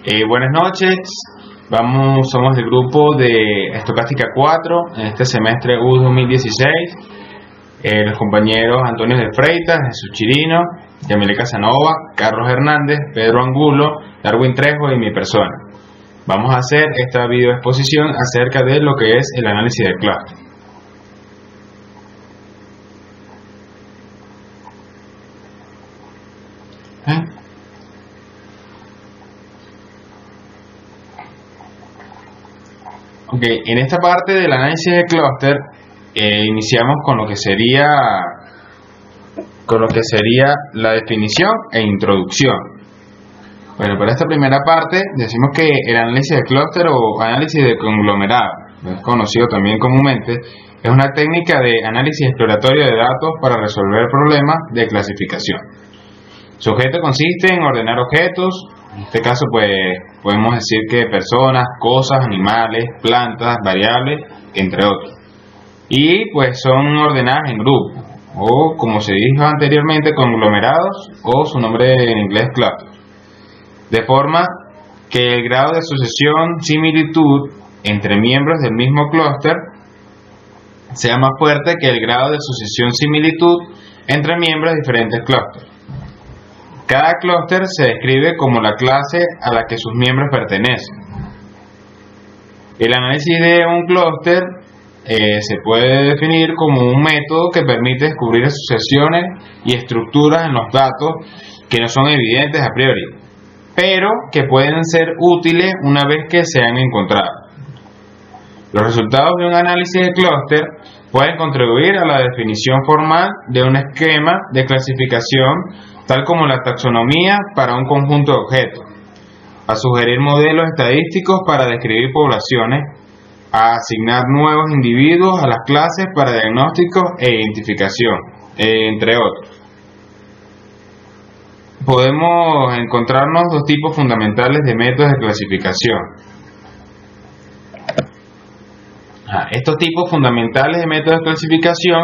Buenas noches, somos del grupo de Estocástica 4 en este semestre U 2016. Los compañeros Antonio de Freitas, Jesús Chirino, Yamile Casanova, Carlos Hernández, Pedro Angulo, Darwin Trejo y mi persona. Vamos a hacer esta video exposición acerca de lo que es el análisis de clúster. En esta parte del análisis de clúster iniciamos con lo que sería la definición e introducción. Bueno, para esta primera parte decimos que el análisis de clúster o análisis de conglomerado, es conocido también comúnmente, es una técnica de análisis exploratorio de datos para resolver problemas de clasificación. Su objeto consiste en ordenar objetos. En este caso, pues, podemos decir que personas, cosas, animales, plantas, variables, entre otros. Y pues son ordenadas en grupos, o como se dijo anteriormente, conglomerados, o su nombre en inglés clúster. De forma que el grado de sucesión, similitud entre miembros del mismo clúster sea más fuerte que el grado de sucesión, similitud entre miembros de diferentes clústeres. Cada clúster se describe como la clase a la que sus miembros pertenecen. El análisis de un clúster se puede definir como un método que permite descubrir sucesiones y estructuras en los datos que no son evidentes a priori, pero que pueden ser útiles una vez que se han encontrado. Los resultados de un análisis de clúster pueden contribuir a la definición formal de un esquema de clasificación, tal como la taxonomía para un conjunto de objetos, a sugerir modelos estadísticos para describir poblaciones, a asignar nuevos individuos a las clases para diagnóstico e identificación, entre otros. Podemos encontrarnos dos tipos fundamentales de métodos de clasificación. Estos tipos fundamentales de métodos de clasificación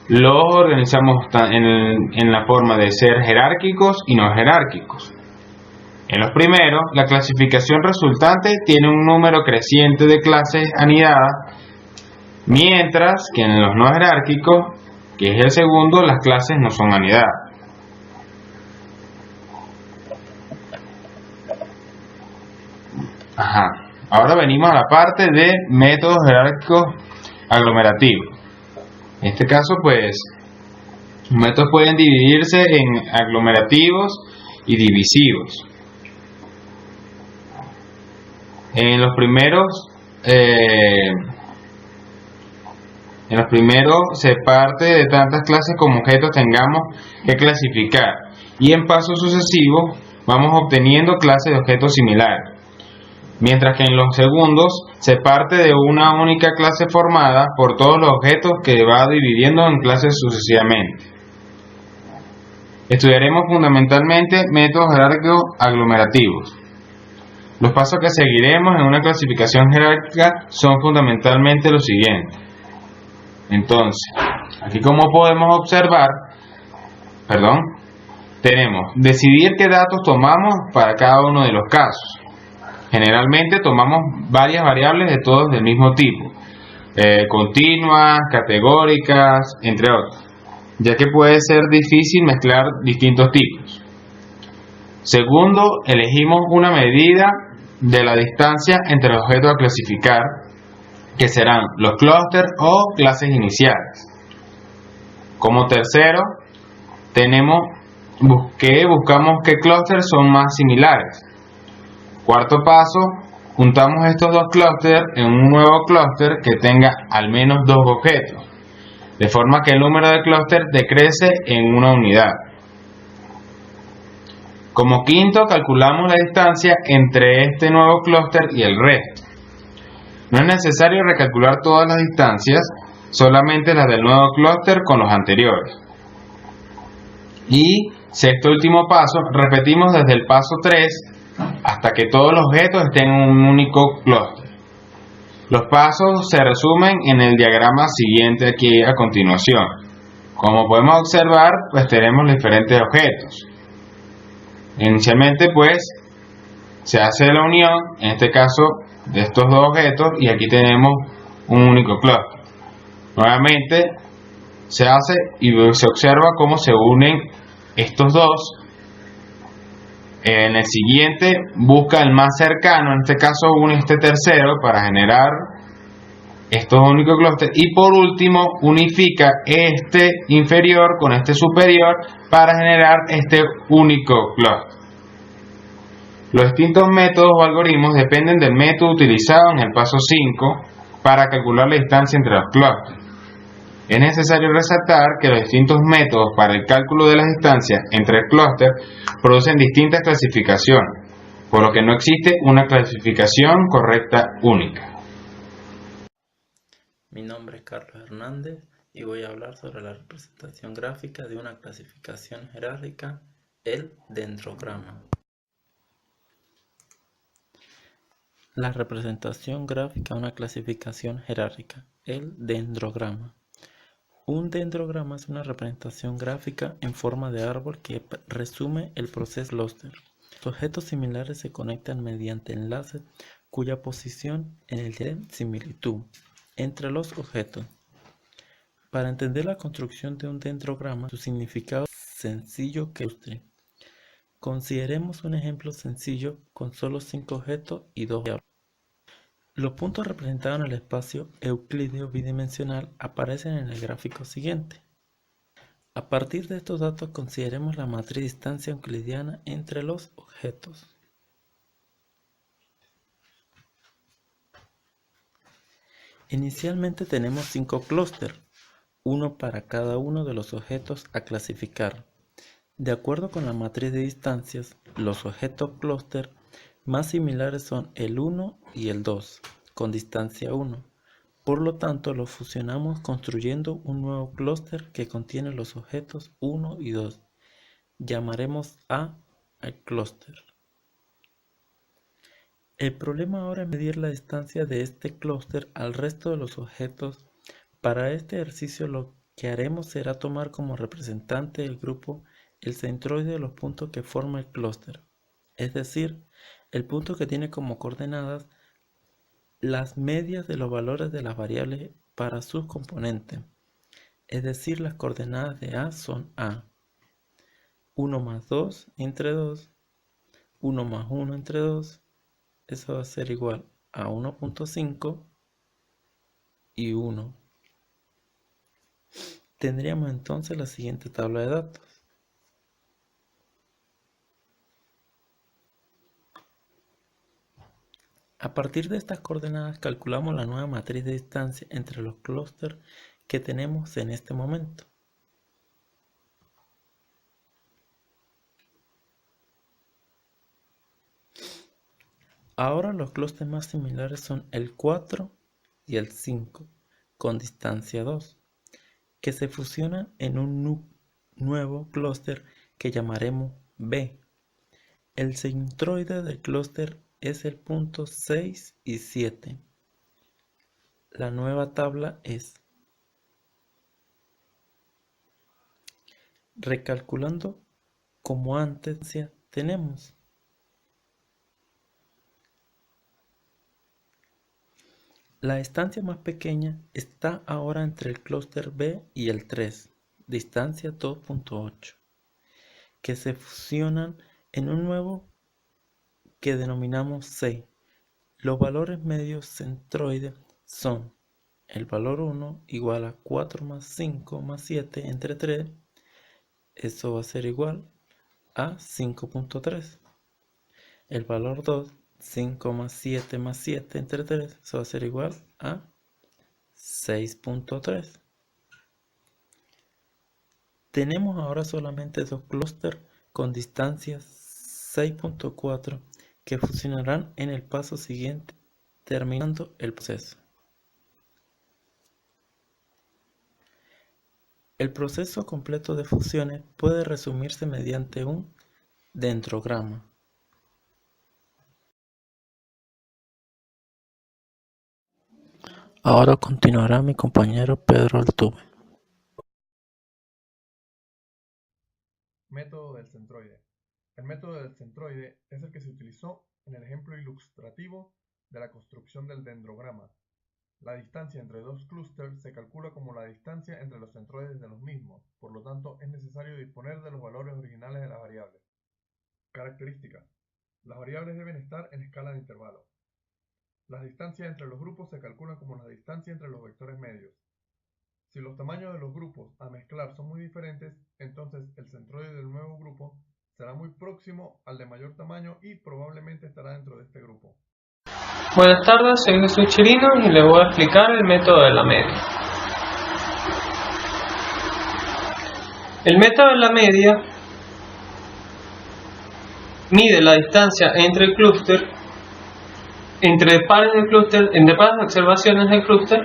los organizamos en la forma de ser jerárquicos y no jerárquicos. En los primeros, la clasificación resultante tiene un número creciente de clases anidadas, mientras que en los no jerárquicos, que es el segundo, las clases no son anidadas. Ahora venimos a la parte de métodos jerárquicos aglomerativos. En este caso, pues, los métodos pueden dividirse en aglomerativos y divisivos. En los primeros se parte de tantas clases como objetos tengamos que clasificar, y en pasos sucesivos vamos obteniendo clases de objetos similares. Mientras que en los segundos se parte de una única clase formada por todos los objetos que va dividiendo en clases sucesivamente. Estudiaremos fundamentalmente métodos jerárquicos aglomerativos. Los pasos que seguiremos en una clasificación jerárquica son fundamentalmente los siguientes. Entonces, aquí como podemos observar, tenemos decidir qué datos tomamos para cada uno de los casos. Generalmente tomamos varias variables de todos del mismo tipo, continuas, categóricas, entre otros, ya que puede ser difícil mezclar distintos tipos. Segundo, elegimos una medida de la distancia entre los objetos a clasificar, que serán los clústeres o clases iniciales. Como tercero, buscamos qué clústeres son más similares. Cuarto paso, juntamos estos dos clústeres en un nuevo clúster que tenga al menos dos objetos, de forma que el número de clústeres decrece en una unidad. Como quinto, calculamos la distancia entre este nuevo clúster y el resto. No es necesario recalcular todas las distancias, solamente las del nuevo clúster con los anteriores. Y sexto último paso, repetimos desde el paso 3 hasta que todos los objetos estén en un único clúster. Los pasos se resumen en el diagrama siguiente aquí a continuación. Como podemos observar, pues tenemos diferentes objetos. Inicialmente, pues, se hace la unión, en este caso, de estos dos objetos, y aquí tenemos un único clúster. Nuevamente se hace y se observa cómo se unen estos dos. En el siguiente busca el más cercano, en este caso une este tercero para generar estos únicos clústeres, y por último unifica este inferior con este superior para generar este único clúster. Los distintos métodos o algoritmos dependen del método utilizado en el paso 5 para calcular la distancia entre los clústeres. Es necesario resaltar que los distintos métodos para el cálculo de las distancias entre clústeres producen distintas clasificaciones, por lo que no existe una clasificación correcta única. Mi nombre es Carlos Hernández y voy a hablar sobre la representación gráfica de una clasificación jerárquica, el dendrograma. La representación gráfica de una clasificación jerárquica, el dendrograma. Un dendrograma es una representación gráfica en forma de árbol que resume el proceso clúster. Los objetos similares se conectan mediante enlaces cuya posición en el de similitud entre los objetos. Para entender la construcción de un dendrograma, su significado es sencillo que ilustre. Consideremos un ejemplo sencillo con solo 5 objetos y 2 variables. Los puntos representados en el espacio euclídeo bidimensional aparecen en el gráfico siguiente. A partir de estos datos consideremos la matriz distancia euclidiana entre los objetos. Inicialmente tenemos 5 clústeres, uno para cada uno de los objetos a clasificar. De acuerdo con la matriz de distancias, los objetos clúster más similares son el 1 y el 2, con distancia 1. Por lo tanto, los fusionamos construyendo un nuevo clúster que contiene los objetos 1 y 2. Llamaremos A al clúster. El problema ahora es medir la distancia de este clúster al resto de los objetos. Para este ejercicio lo que haremos será tomar como representante del grupo el centroide de los puntos que forma el clúster, es decir, el punto que tiene como coordenadas las medias de los valores de las variables para sus componentes, es decir, las coordenadas de A son A, 1 más 2 entre 2, 1 más 1 entre 2, eso va a ser igual a 1.5 y 1. Tendríamos entonces la siguiente tabla de datos. A partir de estas coordenadas calculamos la nueva matriz de distancia entre los clústeres que tenemos en este momento. Ahora los clústeres más similares son el 4 y el 5, con distancia 2, que se fusionan en un nuevo clúster que llamaremos B. El centroide del clúster es el punto 6 y 7. La nueva tabla es: recalculando como antes tenemos la distancia más pequeña está ahora entre el clúster B y el 3, distancia 2.8, que se fusionan en un nuevo que denominamos C. Los valores medios centroides son el valor 1 igual a 4 más 5 más 7 entre 3, eso va a ser igual a 5.3. El valor 2, 5 más 7 más 7 entre 3, eso va a ser igual a 6.3. Tenemos ahora solamente dos clústeres con distancias 6.4 que fusionarán en el paso siguiente, terminando el proceso. El proceso completo de fusiones puede resumirse mediante un dendrograma. Ahora continuará mi compañero Pedro Altuve. Método del centroide. El método del centroide es el que se utilizó en el ejemplo ilustrativo de la construcción del dendrograma. La distancia entre dos clústeres se calcula como la distancia entre los centroides de los mismos, por lo tanto es necesario disponer de los valores originales de las variables. Características. Las variables deben estar en escala de intervalo. Las distancias entre los grupos se calculan como la distancia entre los vectores medios. Si los tamaños de los grupos a mezclar son muy diferentes, entonces el centroide del nuevo grupo será muy próximo al de mayor tamaño y probablemente estará dentro de este grupo. Buenas tardes, soy Jesús Chirino y les voy a explicar el método de la media. El método de la media mide la distancia entre el clúster, entre pares de observaciones del clúster,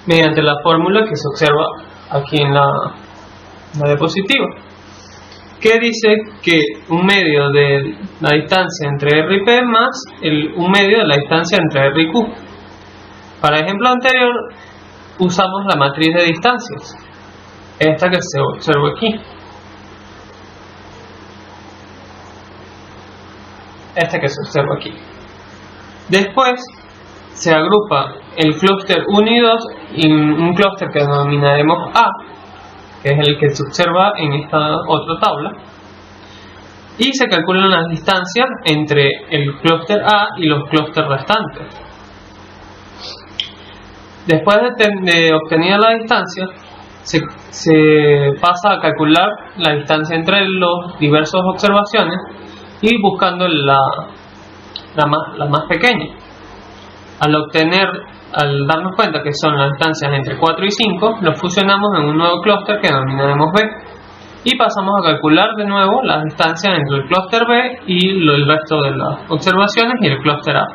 mediante la fórmula que se observa aquí en la diapositiva, que dice que un medio de la distancia entre R y P más un medio de la distancia entre R y Q. Para el ejemplo anterior usamos la matriz de distancias, esta que se observa aquí. Después se agrupa el clúster 1 y 2 en un clúster que denominaremos A, que es el que se observa en esta otra tabla, y se calculan las distancias entre el clúster A y los clústeres restantes. Después de obtenida la distancia, se pasa a calcular la distancia entre las diversas observaciones y buscando la más pequeña. Al darnos cuenta que son las distancias entre 4 y 5, los fusionamos en un nuevo clúster que denominaremos B y pasamos a calcular de nuevo las distancias entre el clúster B y el resto de las observaciones y el clúster A.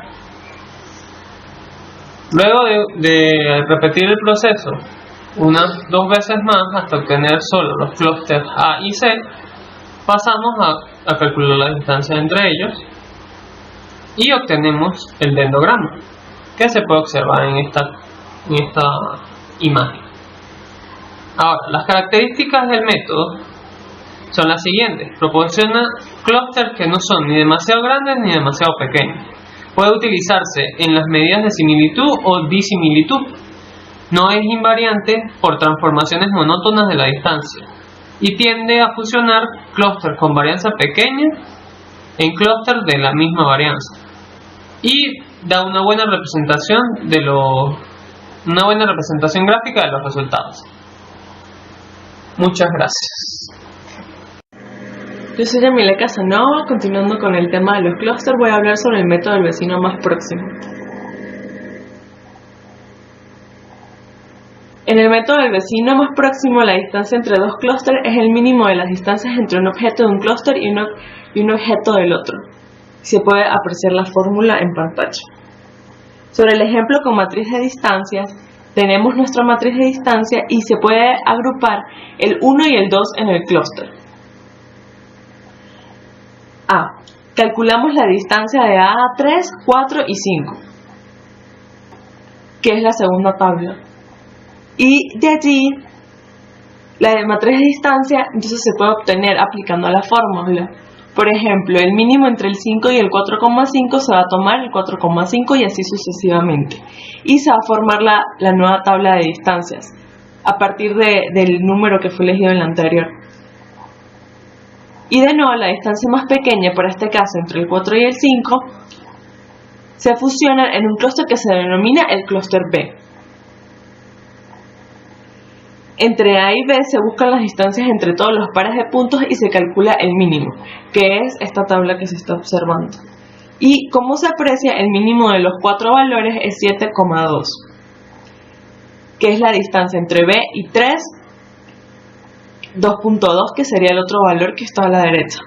Luego de repetir el proceso unas 2 veces más hasta obtener solo los clústeres A y C, pasamos a calcular las distancias entre ellos y obtenemos el dendrograma, que se puede observar en esta imagen. Ahora, las características del método son las siguientes. Proporciona clústeres que no son ni demasiado grandes ni demasiado pequeños. Puede utilizarse en las medidas de similitud o disimilitud. No es invariante por transformaciones monótonas de la distancia. Y tiende a fusionar clústeres con varianza pequeña en clústeres de la misma varianza. Y da una buena representación gráfica de los resultados. Muchas gracias. Yo soy Yamila Casanova. Continuando con el tema de los clústeres, voy a hablar sobre el método del vecino más próximo. En el método del vecino más próximo, la distancia entre dos clústeres es el mínimo de las distancias entre un objeto de un clúster y un objeto del otro. Se puede apreciar la fórmula en pantalla. Sobre el ejemplo con matriz de distancias, tenemos nuestra matriz de distancia y se puede agrupar el 1 y el 2 en el clúster. A. Calculamos la distancia de A a 3, 4 y 5, que es la segunda tabla. Y de allí, la matriz de distancia entonces se puede obtener aplicando la fórmula. Por ejemplo, el mínimo entre el 5 y el 4,5 se va a tomar el 4,5 y así sucesivamente. Y se va a formar la nueva tabla de distancias a partir del número que fue elegido en la anterior. Y de nuevo, la distancia más pequeña, para este caso entre el 4 y el 5, se fusionan en un clúster que se denomina el clúster B. Entre A y B se buscan las distancias entre todos los pares de puntos y se calcula el mínimo, que es esta tabla que se está observando. Y como se aprecia, el mínimo de los 4 valores es 7,2, que es la distancia entre B y 3, 2.2, que sería el otro valor que está a la derecha.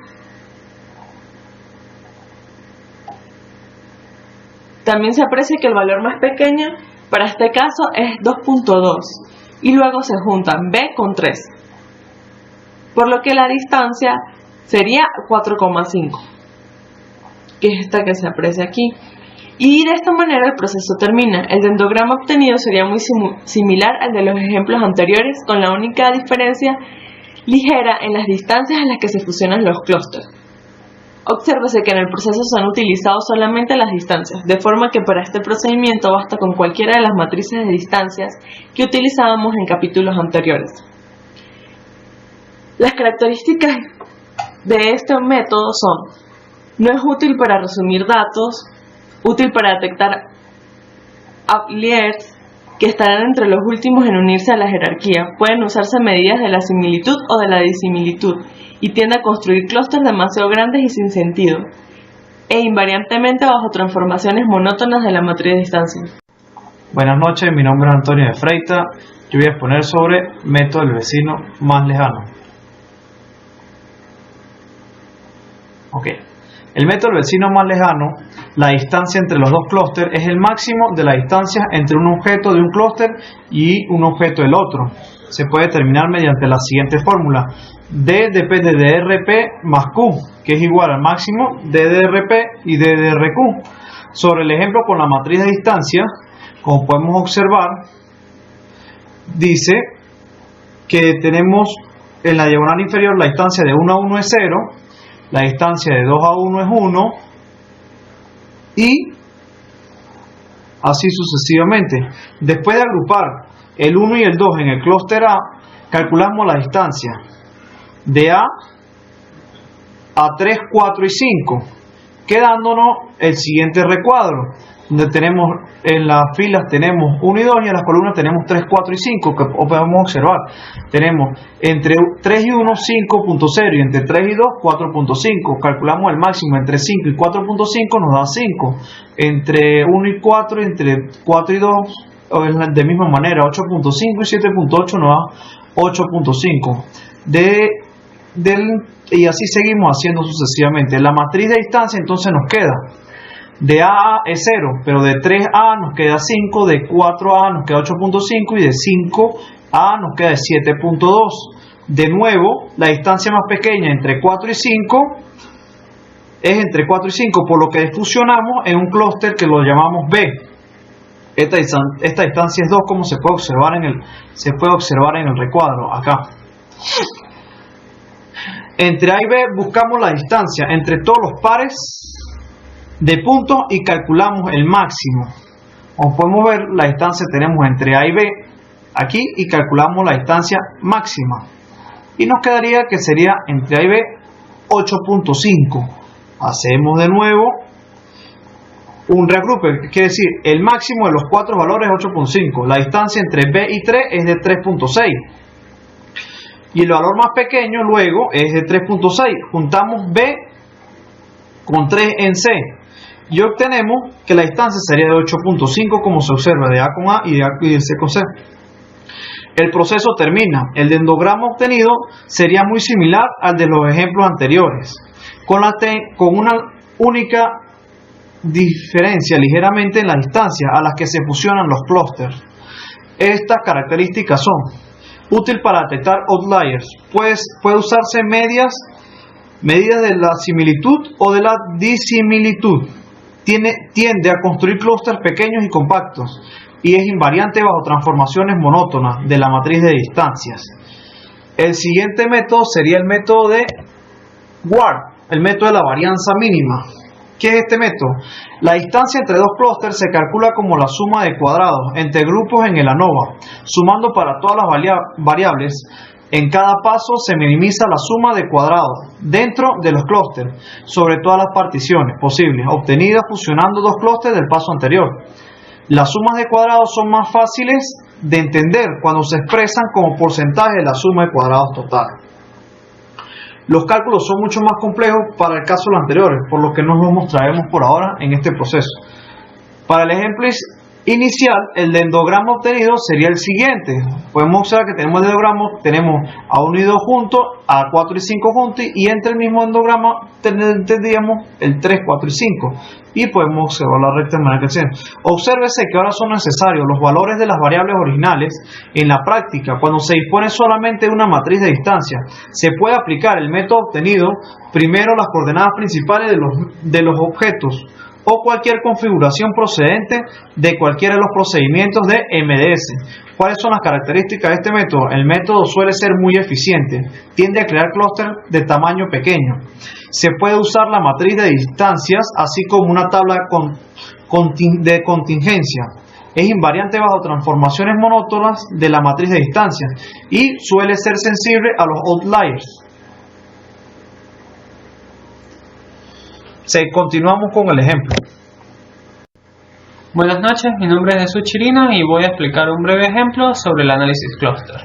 También se aprecia que el valor más pequeño para este caso es 2.2 y luego se juntan B con 3, por lo que la distancia sería 4,5, que es esta que se aprecia aquí. Y de esta manera el proceso termina. El dendrograma obtenido sería muy similar al de los ejemplos anteriores, con la única diferencia ligera en las distancias en las que se fusionan los clústeres. Obsérvese que en el proceso se han utilizado solamente las distancias, de forma que para este procedimiento basta con cualquiera de las matrices de distancias que utilizábamos en capítulos anteriores. Las características de este método son: no es útil para resumir datos, útil para detectar outliers que estarán entre los últimos en unirse a la jerarquía. Pueden usarse medidas de la similitud o de la disimilitud y tiende a construir clústeres demasiado grandes y sin sentido, e invariantemente bajo transformaciones monótonas de la matriz de distancia. Buenas noches, mi nombre es Antonio de Freita. Yo voy a exponer sobre método del vecino más lejano. Ok. El método del vecino más lejano, la distancia entre los dos clústeres es el máximo de la distancia entre un objeto de un clúster y un objeto del otro. Se puede determinar mediante la siguiente fórmula: D depende de RP más Q, que es igual al máximo D de RP y D de RQ. Sobre el ejemplo con la matriz de distancia, como podemos observar, dice que tenemos en la diagonal inferior la distancia de 1 a 1 es 0, la distancia de 2 a 1 es 1 y así sucesivamente. Después de agrupar el 1 y el 2 en el clúster A, calculamos la distancia de A a 3, 4 y 5, quedándonos el siguiente recuadro, donde tenemos en las filas tenemos 1 y 2 y en las columnas tenemos 3, 4 y 5, que podemos observar. Tenemos entre 3 y 1 5.0 y entre 3 y 2 4.5. Calculamos el máximo entre 5 y 4.5, nos da 5. Entre 1 y 4, entre 4 y 2, de misma manera 8.5 y 7.8 nos da 8.5. Y así seguimos haciendo sucesivamente. La matriz de distancia entonces nos queda: de A a es 0, pero de 3A nos queda 5, de 4A nos queda 8.5 y de 5A nos queda 7.2. De nuevo, la distancia más pequeña entre 4 y 5 es entre 4 y 5, por lo que fusionamos en un clúster que lo llamamos B. Esta distancia es 2, como se puede observar en el recuadro acá. Entre A y B buscamos la distancia entre todos los pares de puntos y calculamos el máximo. Como podemos ver, la distancia tenemos entre A y B aquí y calculamos la distancia máxima y nos quedaría que sería entre A y B 8.5. Hacemos de nuevo un reagrupe, que quiere decir el máximo de los cuatro valores es 8.5. La distancia entre B y 3 es de 3.6 y el valor más pequeño luego es de 3.6. Juntamos B con 3 en C y obtenemos que la distancia sería de 8.5, como se observa de A con A y de C con C. El proceso termina. El dendrograma obtenido sería muy similar al de los ejemplos anteriores, con una única diferencia ligeramente en la distancia a las que se fusionan los clústeres. Estas características son: útil para detectar outliers, pues puede usarse medidas de la similitud o de la disimilitud. Tiende a construir clústeres pequeños y compactos y es invariante bajo transformaciones monótonas de la matriz de distancias. El siguiente método sería el método de Ward, el método de la varianza mínima. ¿Qué es este método? La distancia entre dos clústeres se calcula como la suma de cuadrados entre grupos en el ANOVA, sumando para todas las variables. En cada paso se minimiza la suma de cuadrados dentro de los clústeres sobre todas las particiones posibles, obtenidas fusionando dos clústeres del paso anterior. Las sumas de cuadrados son más fáciles de entender cuando se expresan como porcentaje de la suma de cuadrados total. Los cálculos son mucho más complejos para el caso de los anteriores, por lo que no los mostraremos por ahora en este proceso. Para el ejemplo inicial, el dendrograma obtenido sería el siguiente. Podemos observar que tenemos el dendrograma, tenemos a 1 y 2 juntos, a 4 y 5 juntos, y entre el mismo dendrograma tendríamos el 3, 4 y 5. Y podemos observar la recta de manera creciente. Obsérvese que ahora son necesarios los valores de las variables originales. En la práctica, cuando se dispone solamente de una matriz de distancia, se puede aplicar el método obtenido: primero las coordenadas principales de los objetos o cualquier configuración procedente de cualquiera de los procedimientos de MDS. ¿Cuáles son las características de este método? El método suele ser muy eficiente, tiende a crear clústeres de tamaño pequeño. Se puede usar la matriz de distancias, así como una tabla de contingencia. Es invariante bajo transformaciones monótonas de la matriz de distancias y suele ser sensible a los outliers. Continuamos con el ejemplo. Buenas noches, mi nombre es Jesús Chirino y voy a explicar un breve ejemplo sobre el análisis clúster.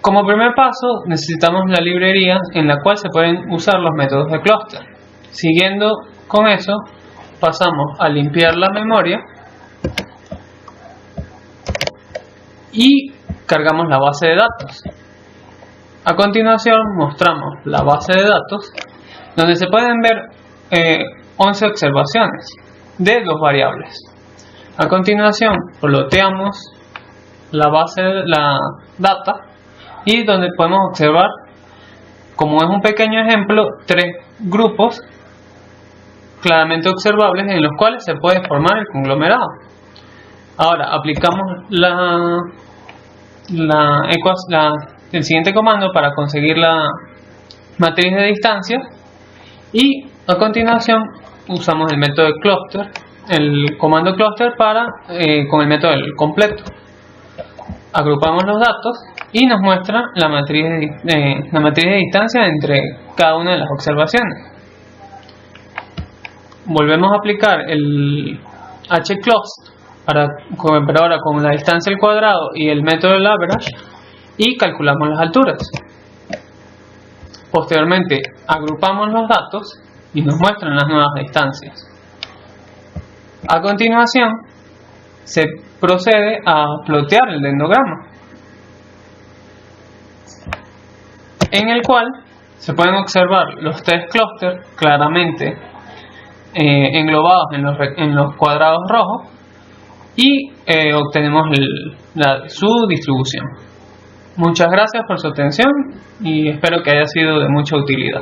Como primer paso, necesitamos la librería en la cual se pueden usar los métodos de clúster. Siguiendo con eso, pasamos a limpiar la memoria y cargamos la base de datos. A continuación, mostramos la base de datos, donde se pueden ver 11 observaciones de dos variables. A continuación, ploteamos la base de la data y donde podemos observar, como es un pequeño ejemplo, tres grupos claramente observables en los cuales se puede formar el conglomerado. Ahora aplicamos el siguiente comando para conseguir la matriz de distancias y a continuación usamos el método de cluster, el comando cluster con el método del completo. Agrupamos los datos y nos muestra la matriz de distancia entre cada una de las observaciones. Volvemos a aplicar el hclust pero ahora con la distancia al cuadrado y el método del average y calculamos las alturas. Posteriormente agrupamos los datos y nos muestran las nuevas distancias. A continuación se procede a plotear el dendrograma, en el cual se pueden observar los tres clústeres claramente englobados en los cuadrados rojos y obtenemos su distribución. Muchas gracias por su atención y espero que haya sido de mucha utilidad.